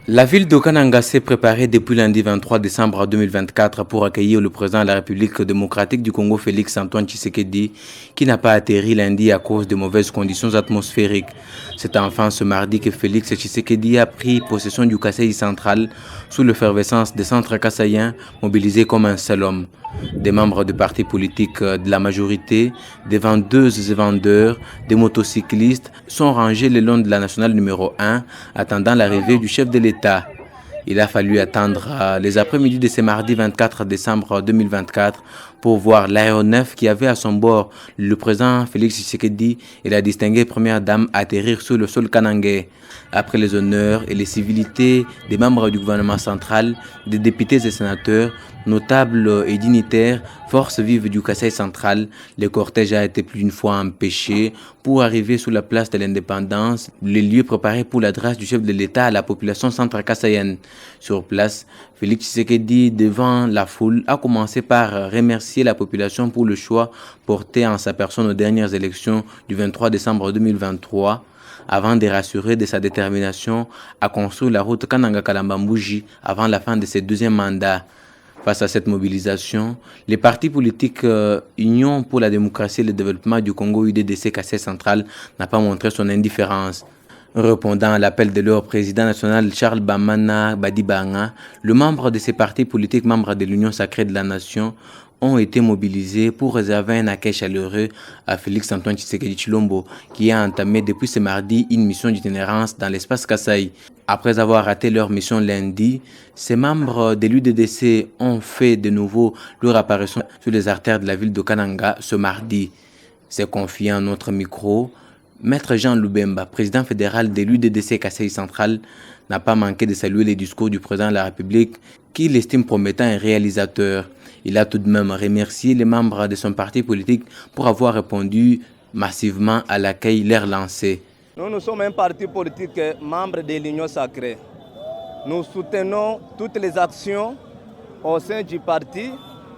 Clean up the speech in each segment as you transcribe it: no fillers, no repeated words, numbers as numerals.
La ville de Kananga s'est préparée depuis lundi 23 décembre 2024 pour accueillir le président de la République démocratique du Congo, Félix Antoine Tshisekedi, qui n'a pas atterri lundi à cause de mauvaises conditions atmosphériques. C'est enfin ce mardi que Félix Tshisekedi a pris possession du Kasaï central sous l'effervescence des centres kassaïens mobilisés comme un seul homme. Des membres de partis politiques de la majorité, des vendeuses et vendeurs, des motocyclistes sont rangés le long de la nationale numéro 1, attendant l'arrivée du chef de l'État. Il a fallu attendre les après-midi de ce mardi 24 décembre 2024 pour voir l'aéronef qui avait à son bord le président Félix Tshisekedi et la distinguée première dame atterrir sur le sol kanangais. Après les honneurs et les civilités des membres du gouvernement central, des députés et sénateurs, notables et dignitaires, forces vives du Kasaï central, le cortège a été plus d'une fois empêché pour arriver sur la place de l'indépendance, les lieux préparés pour l'adresse du chef de l'État à la population centra-kassaïenne. Sur place, Félix Tshisekedi, devant la foule, a commencé par remercier la population pour le choix porté en sa personne aux dernières élections du 23 décembre 2023, avant de rassurer de sa détermination à construire la route Kananga-Kalamba-Mbouji avant la fin de ses deuxième mandat. Face à cette mobilisation, les partis politiques Union pour la démocratie et le développement du Congo UDDC Kasaï central n'a pas montré son indifférence. Répondant à l'appel de leur président national Charles Bamana Badibanga, le membre de ces partis politiques membres de l'Union sacrée de la nation ont été mobilisés pour réserver un accueil chaleureux à Félix Antoine Tshisekedi Tshilombo, qui a entamé depuis ce mardi une mission d'itinérance dans l'espace Kasaï. Après avoir raté leur mission lundi, ces membres de l'UDDC ont fait de nouveau leur apparition sur les artères de la ville de Kananga ce mardi. C'est confié en notre micro. Maître Jean Loubemba, président fédéral de l'UDDC Kasaï central, n'a pas manqué de saluer les discours du président de la République, qu'il estime promettant et réalisateur. Il a tout de même remercié les membres de son parti politique pour avoir répondu massivement à l'accueil leur lancé. Nous sommes un parti politique membre de l'Union sacrée. Nous soutenons toutes les actions au sein du parti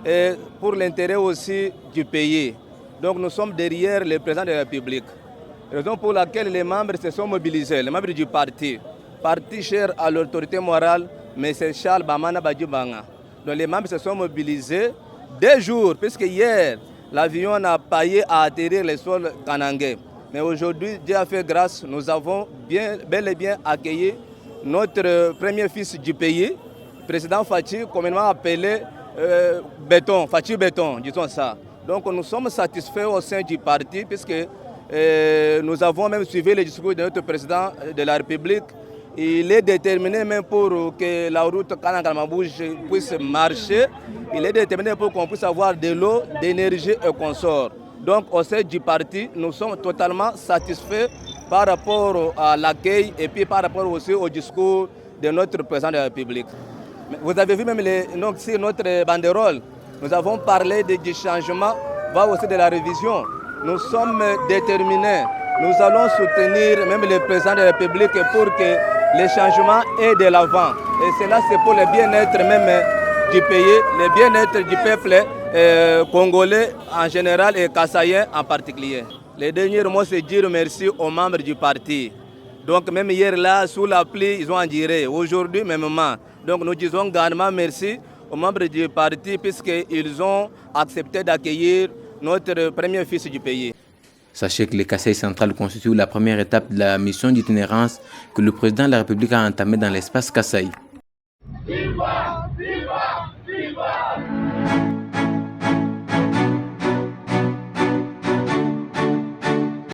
et pour l'intérêt aussi du pays. Donc nous sommes derrière le président de la République. Raison pour laquelle les membres se sont mobilisés, les membres du parti cher à l'autorité morale, M. Charles Bamana Badibanga. Donc les membres se sont mobilisés 2 jours, puisque hier, l'avion n'a pas eu à atterrir le sol kanangais. Mais aujourd'hui, Dieu a fait grâce, nous avons bel et bien accueilli notre premier fils du pays, président Fachi, communément appelé Fachi Béton, disons ça. Donc nous sommes satisfaits au sein du parti, puisque nous avons même suivi le discours de notre président de la République. Il est déterminé même pour que la route Kananga-Kalamba-Mbouji puisse marcher. Il est déterminé pour qu'on puisse avoir de l'eau, d'énergie et consort. Donc au sein du parti, nous sommes totalement satisfaits par rapport à l'accueil et puis par rapport aussi au discours de notre président de la République. Vous avez vu même sur notre banderole, nous avons parlé du changement, voire aussi de la révision. Nous sommes déterminés. Nous allons soutenir même le président de la République pour que les changements aient de l'avant. Et cela, c'est pour le bien-être même du pays, le bien-être du peuple congolais en général et kassaïen en particulier. Les derniers mots, c'est dire merci aux membres du parti. Donc même hier là, sous la pluie, ils ont enduré. Aujourd'hui, même. Donc nous disons grandement merci aux membres du parti puisqu'ils ont accepté d'accueillir notre premier fils du pays. Sachez que le Kasaï central constitue la première étape de la mission d'itinérance que le président de la République a entamée dans l'espace Kasaï. Viva!